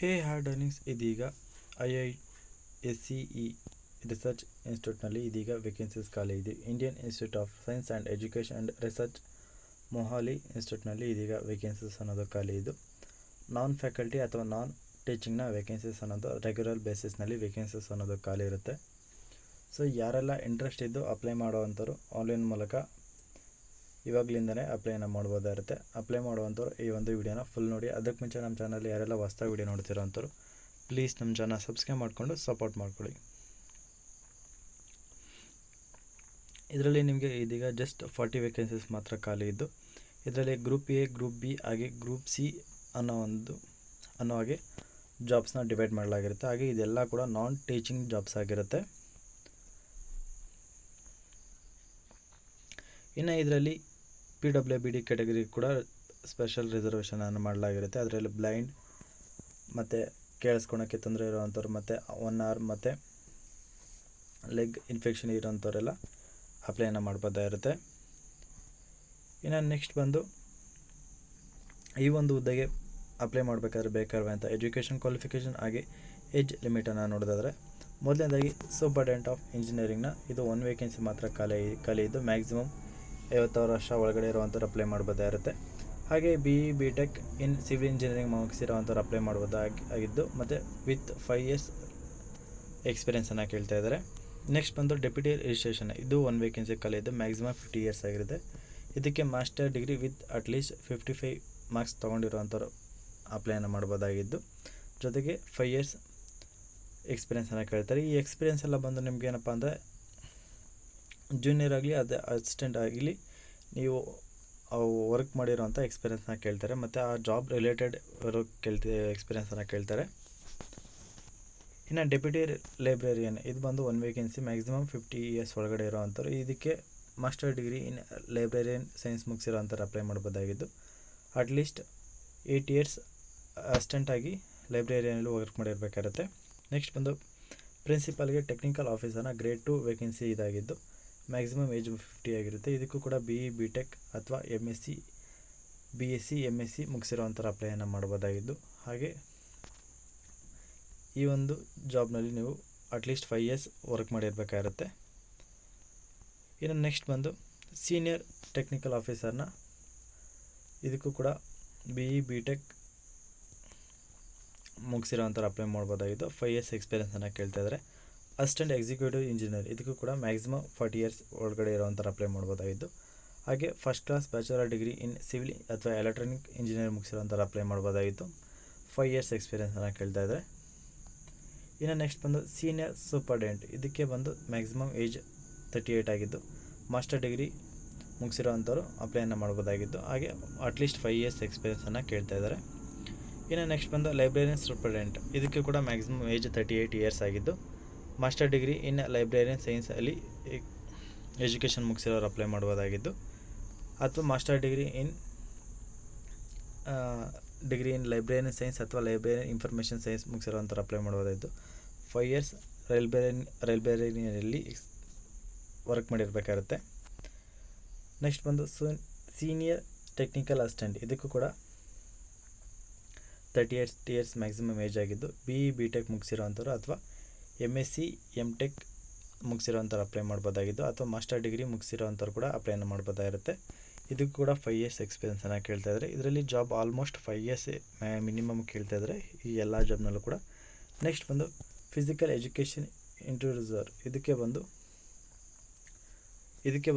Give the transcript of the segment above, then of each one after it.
ಹೇ ಹಾರ್ಡನಿಂಗ್ಸ್ ಇದೀಗ IISCE research ಇನ್ಸ್ಟಿಟ್ಯೂಟ್ನಲ್ಲಿ ಇದೀಗ vacancies ಖಾಲಿ ಇದೆ. Indian institute of science and education and research Mohali ಇನ್ಸ್ಟಿಟ್ಯೂಟ್ನಲ್ಲಿ ಇದೀಗ ವೇಕೆನ್ಸೀಸ್ ಅನ್ನೋದು ಖಾಲಿ ಇದು. ನಾನ್ ಫ್ಯಾಕಲ್ಟಿ ಅಥವಾ ನಾನ್ ಟೀಚಿಂಗ್ನ ವೇಕೆನ್ಸೀಸ್ ಅನ್ನೋದು ರೆಗ್ಯುಲರ್ ಬೇಸಿಸ್ನಲ್ಲಿ ವೇಕೆನ್ಸೀಸ್ ಅನ್ನೋದು ಖಾಲಿ ಇರುತ್ತೆ. ಸೊ ಯಾರೆಲ್ಲ ಇಂಟ್ರೆಸ್ಟ್ ಇದ್ದು ಅಪ್ಲೈ ಮಾಡುವಂಥವ್ರು ಆನ್ಲೈನ್ ಮೂಲಕ ಇವಾಗಲಿಂದನೇ ಅಪ್ಲೈನ ಮಾಡ್ಬೋದಾಗಿರುತ್ತೆ. ಅಪ್ಲೈ ಮಾಡುವಂಥವ್ರು ಈ ಒಂದು ವಿಡಿಯೋನ ಫುಲ್ ನೋಡಿ. ಅದಕ್ಕೆ ಮುಂಚೆ ನಮ್ಮ ಚಾನಲ್ಲಿ ಯಾರೆಲ್ಲ ಹೊಸ್ದಾಗಿ ವಿಡಿಯೋ ನೋಡ್ತಿರೋ ಅಂಥವ್ರು ಪ್ಲೀಸ್ ನಮ್ಮ ಚಾನಲ್ ಸಬ್ಸ್ಕ್ರೈಬ್ ಮಾಡಿಕೊಂಡು ಸಪೋರ್ಟ್ ಮಾಡ್ಕೊಳ್ಳಿ. ಇದರಲ್ಲಿ ನಿಮಗೆ ಇದೀಗ ಜಸ್ಟ್ 40 ವೇಕೆನ್ಸೀಸ್ ಮಾತ್ರ ಖಾಲಿ ಇದ್ದು, ಇದರಲ್ಲಿ ಗ್ರೂಪ್ ಎ, ಗ್ರೂಪ್ ಬಿ ಹಾಗೆ ಗ್ರೂಪ್ ಸಿ ಅನ್ನೋ ಹಾಗೆ ಜಾಬ್ಸ್ನ ಡಿವೈಡ್ ಮಾಡಲಾಗಿರುತ್ತೆ. ಹಾಗೆ ಇದೆಲ್ಲ ಕೂಡ ನಾನ್ ಟೀಚಿಂಗ್ ಜಾಬ್ಸ್ ಆಗಿರುತ್ತೆ. ಇನ್ನು ಇದರಲ್ಲಿ PWBD ಕ್ಯಾಟಗರಿ ಕೂಡ ಸ್ಪೆಷಲ್ ರಿಸರ್ವೇಷನನ್ನು ಮಾಡಲಾಗಿರುತ್ತೆ. ಅದರಲ್ಲಿ ಬ್ಲೈಂಡ್ ಮತ್ತು ಕೇಳಿಸ್ಕೊಳೋಕ್ಕೆ ತೊಂದರೆ ಇರೋವಂಥವ್ರು ಮತ್ತು 1 hour ಮತ್ತು ಲೆಗ್ ಇನ್ಫೆಕ್ಷನ್ ಇರೋವಂಥವರೆಲ್ಲ ಅಪ್ಲೈನ ಮಾಡ್ಬೋದಾಗಿರುತ್ತೆ. ಇನ್ನು ನೆಕ್ಸ್ಟ್ ಬಂದು ಈ ಒಂದು ಹುದ್ದೆಗೆ ಅಪ್ಲೈ ಮಾಡಬೇಕಾದ್ರೆ ಬೇಕಾಗಿರುವಂಥ ಎಜುಕೇಷನ್ ಕ್ವಾಲಿಫಿಕೇಷನ್ ಹಾಗೆ ಏಜ್ ಲಿಮಿಟನ್ನು ನೋಡೋದಾದರೆ, ಮೊದಲನೇದಾಗಿ ಸೂಪರ್ಡೆಂಟ್ ಆಫ್ ಇಂಜಿನಿಯರಿಂಗ್ನ ಇದು 1 ವೇಕೆನ್ಸಿ ಮಾತ್ರ ಖಾಲಿ ಇದ್ದು ಮ್ಯಾಕ್ಸಿಮಮ್ 50 ವರ್ಷ ಒಳಗಡೆ ಇರುವಂಥವ್ರು ಅಪ್ಲೈ ಮಾಡ್ಬೋದಾಗಿರುತ್ತೆ. ಹಾಗೆ BE BTech in civil engineering ಮುಗಿಸಿರೋವಂಥವ್ರು ಅಪ್ಲೈ ಮಾಡ್ಬೋದಾಗಿದ್ದು ಮತ್ತು ವಿತ್ 5 years ಎಕ್ಸ್ಪೀರಿಯೆನ್ಸನ್ನು ಕೇಳ್ತಾ ಇದ್ದಾರೆ. ನೆಕ್ಸ್ಟ್ ಬಂದು ಡೆಪ್ಯೂಟಿ ರಿಜಿಸ್ಟ್ರೇಷನ್, ಇದು 1 ವೇಕೆನ್ಸಿ ಖಾಲಿ ಇದ್ದು ಮ್ಯಾಕ್ಸಿಮಮ್ 50 years ಆಗಿರುತ್ತೆ. ಇದಕ್ಕೆ master degree with at least 55 marks ತೊಗೊಂಡಿರುವಂಥವ್ರು ಅಪ್ಲೈನ ಮಾಡ್ಬೋದಾಗಿದ್ದು, ಜೊತೆಗೆ 5 years ಎಕ್ಸ್ಪೀರಿಯೆನ್ಸನ್ನು ಕೇಳ್ತಾರೆ. ಈ ಎಕ್ಸ್ಪೀರಿಯೆನ್ಸ್ ಎಲ್ಲ ಬಂದು ನಿಮ್ಗೆ ಏನಪ್ಪ ಅಂದರೆ ಜೂನಿಯರ್ ಆಗಲಿ ಅಸಿಸ್ಟೆಂಟ್ ಆಗಲಿ ನೀವು ವರ್ಕ್ ಮಾಡಿರೋವಂಥ ಎಕ್ಸ್ಪೀರಿಯೆನ್ಸ್ನ ಕೇಳ್ತಾರೆ ಮತ್ತು ಆ ಜಾಬ್ ರಿಲೇಟೆಡ್ ಎಕ್ಸ್ಪೀರಿಯೆನ್ಸನ್ನು ಕೇಳ್ತಾರೆ. ಇನ್ನು ಡೆಪ್ಯೂಟಿ ಲೈಬ್ರರಿಯನ್ ಇದು ಬಂದು 1 ವೇಕೆನ್ಸಿ ಮ್ಯಾಕ್ಸಿಮಮ್ 50 years ಒಳಗಡೆ ಇರೋವಂಥವ್ರು. ಇದಕ್ಕೆ master degree in librarian science ಮುಗಿಸಿರೋವಂಥವ್ರು ಅಪ್ಲೈ ಮಾಡ್ಬೋದಾಗಿದ್ದು, ಅಟ್ಲೀಸ್ಟ್ 8 years ಅಸಿಸ್ಟೆಂಟಾಗಿ ಲೈಬ್ರರಿಯಲ್ಲಿ ವರ್ಕ್ ಮಾಡಿರಬೇಕಾಗುತ್ತೆ. ನೆಕ್ಸ್ಟ್ ಬಂದು ಪ್ರಿನ್ಸಿಪಾಲ್ಗೆ ಟೆಕ್ನಿಕಲ್ ಆಫೀಸರ್ನ ಗ್ರೇಡ್ 2 ವೇಕೆನ್ಸಿ ಇದಾಗಿದ್ದು ಮ್ಯಾಕ್ಸಿಮಮ್ ಏಜ್ 50 ಆಗಿರುತ್ತೆ. ಇದಕ್ಕೂ ಕೂಡ BE BTech ಅಥವಾ MSc BSc MSc ಮುಗಿಸಿರೋವಂಥವ್ರು ಅಪ್ಲೈಯನ್ನು ಮಾಡ್ಬೋದಾಗಿದ್ದು, ಹಾಗೆ ಈ ಒಂದು ಜಾಬ್ನಲ್ಲಿ ನೀವು ಅಟ್ಲೀಸ್ಟ್ 5 years ವರ್ಕ್ ಮಾಡಿರಬೇಕಾಗಿರುತ್ತೆ. ಇನ್ನು ನೆಕ್ಸ್ಟ್ ಬಂದು ಸೀನಿಯರ್ ಟೆಕ್ನಿಕಲ್ ಆಫೀಸರ್ನ ಇದಕ್ಕೂ ಕೂಡ BE BTech ಮುಗಿಸಿರೋವಂಥವ್ರು ಅಪ್ಲೈ ಮಾಡ್ಬೋದಾಗಿದ್ದು 5 years ಎಕ್ಸ್ಪೀರಿಯೆನ್ಸನ್ನು ಕೇಳ್ತಾ ಇದ್ದಾರೆ. ಅಸಿಸ್ಟೆಂಟ್ ಎಕ್ಸಿಕ್ಯೂಟಿವ್ ಇಂಜಿನಿಯರ್ ಇದಕ್ಕೂ ಕೂಡ ಮ್ಯಾಕ್ಸಿಮಮ್ 40 years ಒಳಗಡೆ ಇರೋವಂಥವ್ರು ಅಪ್ಲೈ ಮಾಡ್ಬೋದಾಗಿದ್ದು, ಹಾಗೆ ಫಸ್ಟ್ ಕ್ಲಾಸ್ ಬ್ಯಾಚುಲರ್ ಡಿಗ್ರಿ ಇನ್ ಸಿವಿಲ್ ಅಥವಾ ಎಲೆಕ್ಟ್ರಾನಿಕ್ ಇಂಜಿನಿಯರ್ ಮುಗಿಸಿರೋವಂಥವ್ರು ಅಪ್ಲೈ ಮಾಡ್ಬೋದಾಗಿದ್ದು 5 years ಎಕ್ಸ್ಪೀರಿಯೆನ್ಸನ್ನು ಕೇಳ್ತಾ ಇದ್ದಾರೆ. ಇನ್ನು ನೆಕ್ಸ್ಟ್ ಬಂದು ಸೀನಿಯರ್ ಸೂಪರ್ಡೆಂಟ್, ಇದಕ್ಕೆ ಬಂದು ಮ್ಯಾಕ್ಸಿಮಮ್ ಏಜ್ 38 ಆಗಿದ್ದು ಮಾಸ್ಟರ್ ಡಿಗ್ರಿ ಮುಗಿಸಿರೋವಂಥವ್ರು ಅಪ್ಲೈಯನ್ನು ಮಾಡ್ಬೋದಾಗಿದ್ದು, ಹಾಗೆ ಅಟ್ಲೀಸ್ಟ್ 5 years ಎಕ್ಸ್ಪೀರಿಯೆನ್ಸನ್ನು ಕೇಳ್ತಾ ಇದ್ದಾರೆ. ಇನ್ನು ನೆಕ್ಸ್ಟ್ ಬಂದು ಲೈಬ್ರರಿಯನ್ ಸೂಪರ್ಡೆಂಟ್, ಇದಕ್ಕೆ ಕೂಡ ಮ್ಯಾಕ್ಸಿಮಮ್ ಏಜ್ 38 years ಆಗಿದ್ದು ಮಾಸ್ಟರ್ ಡಿಗ್ರಿ ಇನ್ ಲೈಬ್ರರಿಯನ್ ಸೈನ್ಸಲ್ಲಿ ಎಜುಕೇಷನ್ ಮುಗಿಸಿರೋರು ಅಪ್ಲೈ ಮಾಡ್ಬೋದಾಗಿದ್ದು, ಅಥವಾ master degree in librarian science ಅಥವಾ ಲೈಬ್ರರಿಯನ್ ಇನ್ಫಾರ್ಮೇಷನ್ ಸೈನ್ಸ್ ಮುಗಿಸಿರೋವಂಥವ್ರು ಅಪ್ಲೈ ಮಾಡ್ಬೋದಾಗಿದ್ದು 5 years ಲೈಬ್ರರಿಯಲ್ಲಿ ವರ್ಕ್ ಮಾಡಿರಬೇಕಾಗುತ್ತೆ. ನೆಕ್ಸ್ಟ್ ಬಂದು ಸೀನಿಯರ್ ಟೆಕ್ನಿಕಲ್ ಅಸಿಸ್ಟೆಂಟ್, ಇದಕ್ಕೂ ಕೂಡ 38 years ಮ್ಯಾಕ್ಸಿಮಮ್ ಏಜ್ ಆಗಿದ್ದು BE BTech ಮುಗಿಸಿರೋವಂಥವ್ರು ಅಥವಾ MSc MTech ಮುಗಿಸಿರೋವಂಥವ್ರು ಅಪ್ಲೈ ಮಾಡ್ಬೋದಾಗಿದ್ದು, ಅಥವಾ ಮಾಸ್ಟರ್ ಡಿಗ್ರಿ ಮುಗಿಸಿರೋವಂಥವ್ರು ಕೂಡ ಅಪ್ಲೈನ ಮಾಡ್ಬೋದಾಗಿರುತ್ತೆ. ಇದಕ್ಕೂ ಕೂಡ 5 years ಎಕ್ಸ್ಪೀರಿಯೆನ್ಸನ್ನು ಕೇಳ್ತಾ ಇದ್ದಾರೆ. ಇದರಲ್ಲಿ ಜಾಬ್ ಆಲ್ಮೋಸ್ಟ್ 5 years ಮಿನಿಮಮ್ ಕೇಳ್ತಾ ಇದ್ದಾರೆ ಈ ಎಲ್ಲ ಜಾಬ್ನಲ್ಲೂ ಕೂಡ. ನೆಕ್ಸ್ಟ್ ಬಂದು ಫಿಸಿಕಲ್ ಎಜುಕೇಷನ್ ಇಂಟ್ರೂಸರ್, ಇದಕ್ಕೆ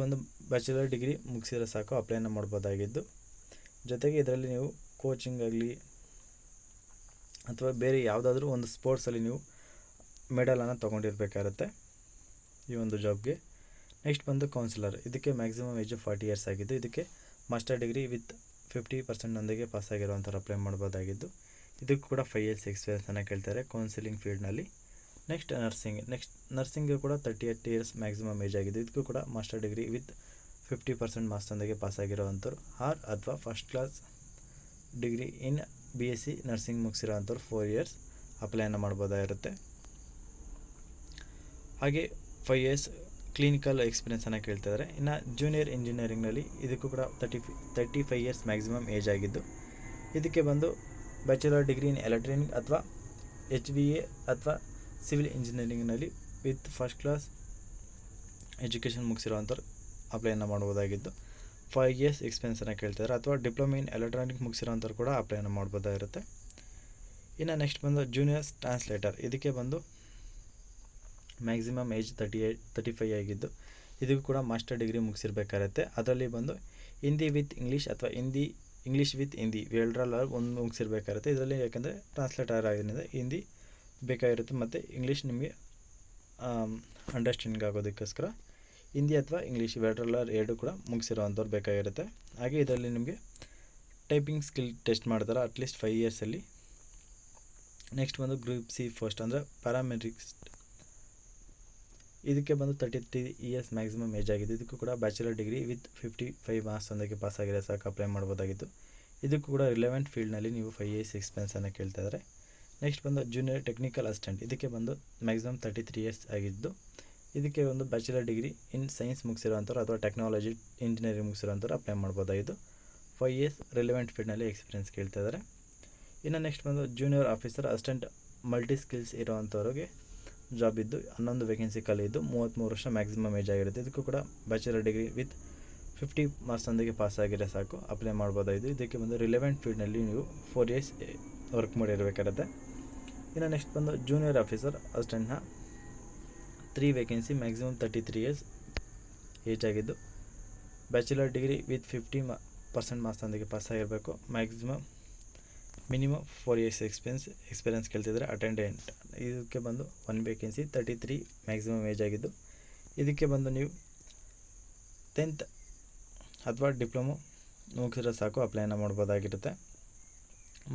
ಬಂದು ಬ್ಯಾಚುಲರ್ ಡಿಗ್ರಿ ಮುಗಿಸಿರೋ ಸಾಕು ಅಪ್ಲೈನ ಮಾಡ್ಬೋದಾಗಿದ್ದು, ಜೊತೆಗೆ ಇದರಲ್ಲಿ ನೀವು ಕೋಚಿಂಗ್ ಆಗಲಿ ಅಥವಾ ಬೇರೆ ಯಾವುದಾದ್ರೂ ಒಂದು ಸ್ಪೋರ್ಟ್ಸಲ್ಲಿ ನೀವು ಮೆಡಲನ್ನು ತೊಗೊಂಡಿರಬೇಕಾಗುತ್ತೆ ಈ ಒಂದು ಜಾಬ್ಗೆ. ನೆಕ್ಸ್ಟ್ ಬಂದು ಕೌನ್ಸಿಲರ್, ಇದಕ್ಕೆ ಮ್ಯಾಕ್ಸಿಮಮ್ ಏಜ್ 40 years ಆಗಿದ್ದು ಇದಕ್ಕೆ ಮಾಸ್ಟರ್ ಡಿಗ್ರಿ ವಿತ್ 50% ಪಾಸ್ ಆಗಿರುವಂಥವ್ರು ಅಪ್ಲೈ ಮಾಡ್ಬೋದಾಗಿದ್ದು, ಇದಕ್ಕೂ ಕೂಡ 5 years ಎಕ್ಸ್ಪೀರಿಯೆನ್ಸನ್ನು ಕೇಳ್ತಾರೆ ಕೌನ್ಸಿಲಿಂಗ್ ಫೀಲ್ಡ್ನಲ್ಲಿ. ನೆಕ್ಸ್ಟ್ ನರ್ಸಿಂಗ್ಗೆ ಕೂಡ 38 years ಮ್ಯಾಕ್ಸಿಮಮ್ ಏಜ್ ಆಗಿದ್ದು ಇದಕ್ಕೂ ಕೂಡ ಮಾಸ್ಟರ್ ಡಿಗ್ರಿ ವಿತ್ 50% ಮಾರ್ಕ್ಸ್ನೊಂದಿಗೆ ಪಾಸ್ ಆಗಿರೋವಂಥವ್ರು ಅಥವಾ first class degree in BSc nursing ಮುಗಿಸಿರೋವಂಥವ್ರು 4 years ಅಪ್ಲೈನ ಮಾಡ್ಬೋದಾಗಿರುತ್ತೆ. ಹಾಗೆ 5 years ಕ್ಲಿನಿಕಲ್ ಎಕ್ಸ್ಪೀರಿಯೆನ್ಸನ್ನು ಕೇಳ್ತಾ ಇದ್ದಾರೆ. ಇನ್ನು ಜೂನಿಯರ್ ಇಂಜಿನಿಯರಿಂಗ್ನಲ್ಲಿ ಇದಕ್ಕೂ ಕೂಡ 35 years ಮ್ಯಾಕ್ಸಿಮಮ್ ಏಜ್ ಆಗಿದ್ದು ಇದಕ್ಕೆ ಬಂದು ಬ್ಯಾಚುಲರ್ ಡಿಗ್ರಿ ಇನ್ ಎಲೆಕ್ಟ್ರಾನಿಕ್ ಅಥವಾ HVA ಅಥವಾ ಸಿವಿಲ್ ಇಂಜಿನಿಯರಿಂಗ್ನಲ್ಲಿ ವಿತ್ ಫಸ್ಟ್ ಕ್ಲಾಸ್ ಎಜುಕೇಷನ್ ಮುಗಿಸಿರೋವಂಥವ್ರು ಅಪ್ಲೈನ ಮಾಡ್ಬೋದಾಗಿದ್ದು 5 years ಎಕ್ಸ್ಪೀರಿಯನ್ಸನ್ನು ಕೇಳ್ತಿದ್ದಾರೆ. ಅಥವಾ ಡಿಪ್ಲೊಮಾ ಇನ್ ಎಲೆಕ್ಟ್ರಾನಿಕ್ ಮುಗಿಸಿರೋವಂಥವ್ರು ಕೂಡ ಅಪ್ಲೈನ ಮಾಡ್ಬೋದಾಗಿರುತ್ತೆ. ಇನ್ನು ನೆಕ್ಸ್ಟ್ ಬಂದು ಜೂನಿಯರ್ಸ್ ಟ್ರಾನ್ಸ್ಲೇಟರ್. ಇದಕ್ಕೆ ಬಂದು ಮ್ಯಾಕ್ಸಿಮಮ್ ಏಜ್ 35 ಆಗಿದ್ದು ಇದಕ್ಕೂ ಕೂಡ ಮಾಸ್ಟರ್ ಡಿಗ್ರಿ ಮುಗಿಸಿರ್ಬೇಕಾಗುತ್ತೆ. ಅದರಲ್ಲಿ ಬಂದು ಹಿಂದಿ ವಿತ್ ಇಂಗ್ಲೀಷ್ ಅಥವಾ ಇಂಗ್ಲೀಷ್ ವಿತ್ ಹಿಂದಿ ಎರಡರಲ್ಲಿ ಒಂದು ಮುಗಿಸಿರ್ಬೇಕಾಗುತ್ತೆ. ಇದರಲ್ಲಿ ಯಾಕೆಂದರೆ ಟ್ರಾನ್ಸ್ಲೇಟರ್ ಆಗಿರೋದ್ರಿಂದ ಹಿಂದಿ ಬೇಕಾಗಿರುತ್ತೆ ಮತ್ತು ಇಂಗ್ಲೀಷ್ ನಿಮಗೆ ಅಂಡರ್ಸ್ಟ್ಯಾಂಡಿಂಗ್ ಆಗೋದಕ್ಕೋಸ್ಕರ ಹಿಂದಿ ಅಥವಾ ಇಂಗ್ಲೀಷ್ ಎರಡು ಕೂಡ ಮುಗಿಸಿರೋವಂಥವ್ರು ಬೇಕಾಗಿರುತ್ತೆ. ಹಾಗೆ ಇದರಲ್ಲಿ ನಿಮಗೆ ಟೈಪಿಂಗ್ ಸ್ಕಿಲ್ ಟೆಸ್ಟ್ ಮಾಡ್ತಾರೆ ಅಟ್ಲೀಸ್ಟ್ 5 yearsಲ್ಲಿ. ನೆಕ್ಸ್ಟ್ ಬಂದು ಗ್ರೂಪ್ ಸಿ ಫಸ್ಟ್ ಅಂದರೆ ಪ್ಯಾರಾಮೆಟ್ರಿಕ್ಸ್. ಇದಕ್ಕೆ ಬಂದು 33 years ಮ್ಯಾಕ್ಸಿಮಮ್ ಏಜ್ ಆಗಿದೆ. ಇದಕ್ಕೂ ಕೂಡ ಬ್ಯಾಚುಲರ್ ಡಿಗ್ರಿ ವಿತ್ 55 ಮಾರ್ಕ್ಸ್ ಒಂದಕ್ಕೆ ಪಾಸ್ ಆಗಿರೋ ಸಾಕು ಅಪ್ಲೈ ಮಾಡ್ಬೋದಾಗಿತ್ತು. ಇದಕ್ಕೂ ಕೂಡ ರಿಲೆವೆಂಟ್ ಫೀಲ್ಡ್ನಲ್ಲಿ ನೀವು 5 years ಎಕ್ಸ್ಪೀರಿಯನ್ಸನ್ನು ಕೇಳ್ತಾ ಇದ್ದಾರೆ. ನೆಕ್ಸ್ಟ್ ಬಂದು ಜೂನಿಯರ್ ಟೆಕ್ನಿಕಲ್ ಅಸಿಸ್ಟೆಂಟ್. ಇದಕ್ಕೆ ಬಂದು ಮ್ಯಾಕ್ಸಿಮಮ್ 33 years ಆಗಿದ್ದು ಇದಕ್ಕೆ ಒಂದು ಬ್ಯಾಚುಲರ್ ಡಿಗ್ರಿ ಇನ್ ಸೈನ್ಸ್ ಮುಗಿಸಿರೋವಂಥವ್ರು ಅಥವಾ ಟೆಕ್ನಾಲಜಿ ಇಂಜಿನಿಯರಿಂಗ್ ಮುಗಿಸಿರೋವಂಥವ್ರು ಅಪ್ಲೈ ಮಾಡ್ಬೋದಾಗಿದ್ದು 5 years ರಿಲೆವೆಂಟ್ ಫೀಲ್ಡ್ನಲ್ಲಿ ಎಕ್ಸ್ಪೀರಿಯನ್ಸ್ ಕೇಳ್ತಾ ಇದ್ದಾರೆ. ಇನ್ನು ನೆಕ್ಸ್ಟ್ ಬಂದು junior officer assistant multi skills ಇರೋವಂಥವ್ರಿಗೆ ಜಾಬ್ ಇದ್ದು 11 ವೇಕೆನ್ಸಿ ಖಾಲಿ ಇದ್ದು 33 ವರ್ಷ ಮ್ಯಾಕ್ಸಿಮಮ್ ಏಜ್ ಆಗಿರುತ್ತೆ. ಇದಕ್ಕೂ ಕೂಡ ಬ್ಯಾಚುಲರ್ ಡಿಗ್ರಿ ವಿತ್ 50 ಮಾರ್ಕ್ಸ್ ಒಂದಿಗೆ ಪಾಸ್ ಆಗಿರೋ ಸಾಕು ಅಪ್ಲೈ ಮಾಡ್ಬೋದಾಗಿದ್ದು ಇದಕ್ಕೆ ಬಂದು ರಿಲೆವೆಂಟ್ ಫೀಲ್ಡ್ನಲ್ಲಿ ನೀವು 4 years ವರ್ಕ್ ಮಾಡಿರಬೇಕಾಗುತ್ತೆ. ಇನ್ನು ನೆಕ್ಸ್ಟ್ ಬಂದು ಜೂನಿಯರ್ ಆಫೀಸರ್ ಅಸಿಸ್ಟೆಂಟ್ನ 3 ವೇಕೆನ್ಸಿ ಮ್ಯಾಕ್ಸಿಮಮ್ 33 years ಏಜ್ ಆಗಿದ್ದು ಬ್ಯಾಚುಲರ್ ಡಿಗ್ರಿ ವಿತ್ 50% ಮಾರ್ಕ್ಸ್ ಒಂದಿಗೆ ಪಾಸ್ ಆಗಿರಬೇಕು. ಮಿನಿಮಮ್ 4 years ಎಕ್ಸ್ಪೀರಿಯನ್ಸ್ ಕೇಳ್ತಿದ್ದಾರೆ. ಅಟೆಂಡೆಂಟ್ ಇದಕ್ಕೆ ಬಂದು 1 ವೇಕೆನ್ಸಿ 33 ಮ್ಯಾಕ್ಸಿಮಮ್ ಏಜ್ ಆಗಿದ್ದು ಇದಕ್ಕೆ ಬಂದು ನೀವು 10th ಅಥವಾ ಡಿಪ್ಲೊಮೊ ಮುಗಿಸಿರೋ ಸಾಕು ಅಪ್ಲೈನ ಮಾಡ್ಬೋದಾಗಿರುತ್ತೆ.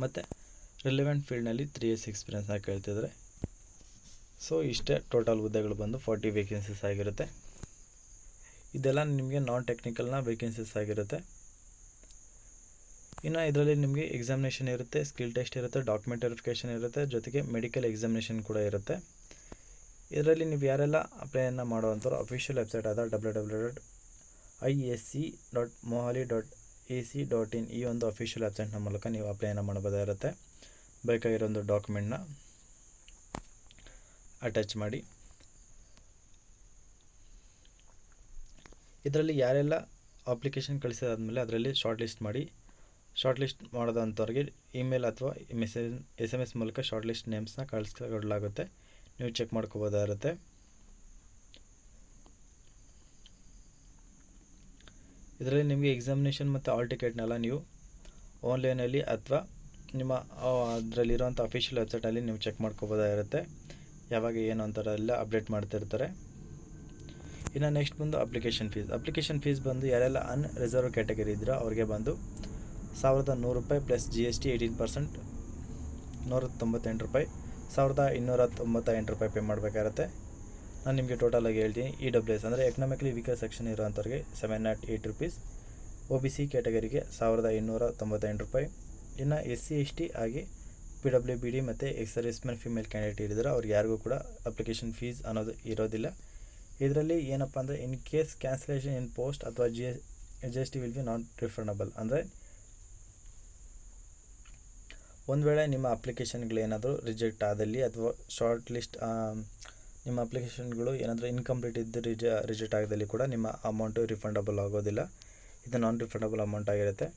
ಮತ್ತು ರಿಲೆವೆಂಟ್ ಫೀಲ್ಡ್ನಲ್ಲಿ 3 years ಎಕ್ಸ್ಪೀರಿಯನ್ಸ್ನ ಕೇಳ್ತಿದ್ದಾರೆ. ಸೊ ಇಷ್ಟೇ ಟೋಟಲ್ ಹುದ್ದೆಗಳು ಬಂದು 40 ವೇಕೆನ್ಸೀಸ್ ಆಗಿರುತ್ತೆ. ಇದೆಲ್ಲ ನಿಮಗೆ ನಾನ್ ಟೆಕ್ನಿಕಲ್ನ ವೇಕೆನ್ಸೀಸ್ ಆಗಿರುತ್ತೆ. ಇನ್ನು ಇದರಲ್ಲಿ ನಿಮಗೆ ಎಕ್ಸಾಮಿನೇಷನ್ ಇರುತ್ತೆ, ಸ್ಕಿಲ್ ಟೆಸ್ಟ್ ಇರುತ್ತೆ, ಡಾಕ್ಯುಮೆಂಟ್ ವೆರಿಫಿಕೇಷನ್ ಇರುತ್ತೆ, ಜೊತೆಗೆ ಮೆಡಿಕಲ್ ಎಕ್ಸಾಮಿನೇಷನ್ ಕೂಡ ಇರುತ್ತೆ. ಇದರಲ್ಲಿ ನೀವು ಯಾರೆಲ್ಲ ಅಪ್ಲೈಯನ್ನು ಮಾಡುವಂಥವ್ರು ಅಫಿಷಿಯಲ್ ವೆಬ್ಸೈಟ್ ಆದ www.isc.mohali.ac.in ಈ ಒಂದು ಅಫಿಷಿಯಲ್ ವೆಬ್ಸೈಟ್ನ ಮೂಲಕ ನೀವು ಅಪ್ಲೈಯನ್ನು ಮಾಡಬಹುದಾಗಿರುತ್ತೆ. ಬೇಕಾಗಿರೋ ಒಂದು ಡಾಕ್ಯುಮೆಂಟ್ನ ಅಟ್ಯಾಚ್ ಮಾಡಿ. ಇದರಲ್ಲಿ ಯಾರೆಲ್ಲ ಅಪ್ಲಿಕೇಶನ್ ಕಳಿಸಿದಾದ್ಮೇಲೆ ಅದರಲ್ಲಿ ಶಾರ್ಟ್ ಲಿಸ್ಟ್ ಮಾಡೋದಂಥವ್ರಿಗೆ ಇಮೇಲ್ ಅಥವಾ SMS ಮೂಲಕ ಶಾರ್ಟ್ ಲಿಸ್ಟ್ ನೇಮ್ಸ್ನ ಕಳಿಸ್ಕೊಡಲಾಗುತ್ತೆ. ನೀವು ಚೆಕ್ ಮಾಡ್ಕೋಬೋದಾಗಿರುತ್ತೆ. ಇದರಲ್ಲಿ ನಿಮಗೆ ಎಕ್ಸಾಮಿನೇಷನ್ ಮತ್ತು ಆಲ್ ಟಿಕೆಟ್ನೆಲ್ಲ ನೀವು ಆನ್ಲೈನಲ್ಲಿ ಅಥವಾ ನಿಮ್ಮ ಅದರಲ್ಲಿರುವಂಥ ಅಫಿಷಿಯಲ್ ವೆಬ್ಸೈಟಲ್ಲಿ ನೀವು ಚೆಕ್ ಮಾಡ್ಕೋಬೋದಾಗಿರುತ್ತೆ. ಯಾವಾಗ ಏನು ಅಂತಾರೆ ಎಲ್ಲ ಅಪ್ಡೇಟ್ ಮಾಡ್ತಿರ್ತಾರೆ. ಇನ್ನು ನೆಕ್ಸ್ಟ್ ಬಂದು ಅಪ್ಲಿಕೇಶನ್ ಫೀಸ್ ಬಂದು ಯಾರೆಲ್ಲ ಅನ್ರಿಸರ್ವ್ ಕ್ಯಾಟಗರಿ ಇದ್ರೋ ಅವ್ರಿಗೆ ಬಂದು ₹1,100 ಪ್ಲಸ್ GST 18% ₹198, ₹1,298 ಪೇ ಮಾಡಬೇಕಾಗುತ್ತೆ. ನಾನು ನಿಮಗೆ ಟೋಟಲಾಗಿ ಹೇಳ್ತೀನಿ. EWS ಅಂದರೆ ಎಕನಾಮಿಕಲಿ ವೀಕರ್ ಸೆಕ್ಷನ್ ಇರೋವಂಥವ್ರಿಗೆ ₹708, OBC ಕ್ಯಾಟಗರಿಗೆ ₹1,298. ಇನ್ನು SC ST ಆಗಿ PWBD ಮತ್ತು ಎಕ್ಸ್ ಸರ್ವಿಸ್ಮೆನ್ ಫಿಮೇಲ್ ಕ್ಯಾಂಡಿಡೇಟ್ ಇದ್ದರೆ ಅವ್ರಿಗೆ ಯಾರಿಗೂ ಕೂಡ ಅಪ್ಲಿಕೇಶನ್ ಫೀಸ್ ಅನ್ನೋದು ಇರೋದಿಲ್ಲ. ಇದರಲ್ಲಿ ಏನಪ್ಪ ಅಂದರೆ in case cancellation in post ಅಥವಾ GST will be not refundable. ಅಂದರೆ ಒಂದು ವೇಳೆ ನಿಮ್ಮ ಅಪ್ಲಿಕೇಶನ್ಗಳು ಏನಾದರೂ ರಿಜೆಕ್ಟ್ ಆದಲ್ಲಿ ಅಥವಾ ಶಾರ್ಟ್ ಲಿಸ್ಟ್ ನಿಮ್ಮ ಅಪ್ಲಿಕೇಶನ್ಗಳು ಏನಾದರೂ ಇನ್ಕಂಪ್ಲೀಟ್ ಇದ್ದು ರಿಜೆಕ್ಟ್ ಆಗದಲ್ಲಿ ಕೂಡ ನಿಮ್ಮ ಅಮೌಂಟು ರಿಫಂಡಬಲ್ ಆಗೋದಿಲ್ಲ. ಇದು ನಾನ್ ರಿಫಂಡಬಲ್ ಅಮೌಂಟ್ ಆಗಿರುತ್ತೆ.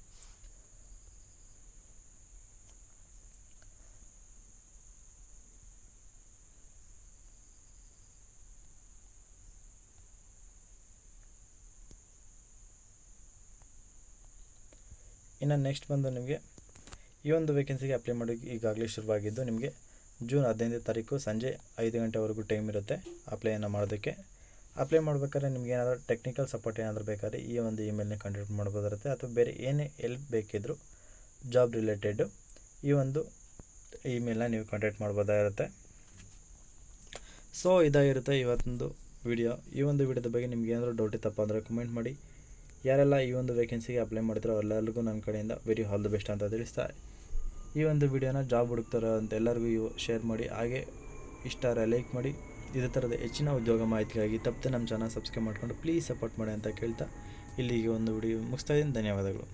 ಇನ್ನು ನೆಕ್ಸ್ಟ್ ಬಂದು ನಿಮಗೆ ಈ ಒಂದು ವೇಕೆನ್ಸಿಗೆ ಅಪ್ಲೈ ಮಾಡೋಕ್ಕೆ ಈಗಾಗಲೇ ಶುರುವಾಗಿದ್ದು ನಿಮಗೆ ಜೂನ್ 15ನೇ ತಾರೀಕು ಸಂಜೆ 5 ಗಂಟೆವರೆಗೂ ಟೈಮ್ ಇರುತ್ತೆ ಅಪ್ಲೈಯನ್ನು ಮಾಡೋದಕ್ಕೆ. ಅಪ್ಲೈ ಮಾಡ್ಬೇಕಾದ್ರೆ ನಿಮ್ಗೆ ಏನಾದರೂ ಟೆಕ್ನಿಕಲ್ ಸಪೋರ್ಟ್ ಏನಾದರೂ ಬೇಕಾದ್ರೆ ಈ ಒಂದು ಇಮೇಲ್ನ ಕಾಂಟ್ಯಾಕ್ಟ್ ಮಾಡ್ಬೋದಿರುತ್ತೆ. ಅಥವಾ ಬೇರೆ ಏನೇ ಹೆಲ್ಪ್ ಬೇಕಿದ್ದರೂ ಜಾಬ್ ರಿಲೇಟೆಡು ಈ ಒಂದು ಇಮೇಲ್ನ ನೀವು ಕಾಂಟ್ಯಾಕ್ಟ್ ಮಾಡ್ಬೋದಾಗಿರುತ್ತೆ. ಸೊ ಇದಾಗಿರುತ್ತೆ ಇವತ್ತೊಂದು ವಿಡಿಯೋ. ಈ ಒಂದು ವಿಡಿಯೋದ ಬಗ್ಗೆ ನಿಮ್ಗೆ ಏನಾದರೂ ಡೌಟ್ ಇತ್ತಪ್ಪ ಅಂದರೆ ಕಮೆಂಟ್ ಮಾಡಿ. ಯಾರೆಲ್ಲ ಈ ಒಂದು ವೇಕೆನ್ಸಿಗೆ ಅಪ್ಲೈ ಮಾಡ್ತಾರೋ ಎಲ್ಲರಿಗೂ ನನ್ನ ಕಡೆಯಿಂದ ವೆರಿ ಆಲ್ ದ ಬೆಸ್ಟ್ ಅಂತ ತಿಳಿಸ್ತಾ ಈ ಒಂದು ವಿಡಿಯೋನ ಜಾಬ್ ಹುಡುಕ್ತಾರೋ ಅಂತ ಎಲ್ಲರಿಗೂ ಶೇರ್ ಮಾಡಿ. ಹಾಗೆ ಇಷ್ಟ ಲೈಕ್ ಮಾಡಿ. ಇದೇ ಥರದ ಹೆಚ್ಚಿನ ಉದ್ಯೋಗ ಮಾಹಿತಿಗಾಗಿ ತಪ್ಪದೆ ನಮ್ಮ ಚಾನಲ್ ಸಬ್ಸ್ಕ್ರೈಬ್ ಮಾಡ್ಕೊಂಡು ಪ್ಲೀಸ್ ಸಪೋರ್ಟ್ ಮಾಡಿ ಅಂತ ಕೇಳ್ತಾ ಇಲ್ಲಿಗೆ ಒಂದು ವಿಡಿಯೋ ಮುಗಿಸ್ತಾ ಇದ್ದೀನಿ. ಧನ್ಯವಾದಗಳು.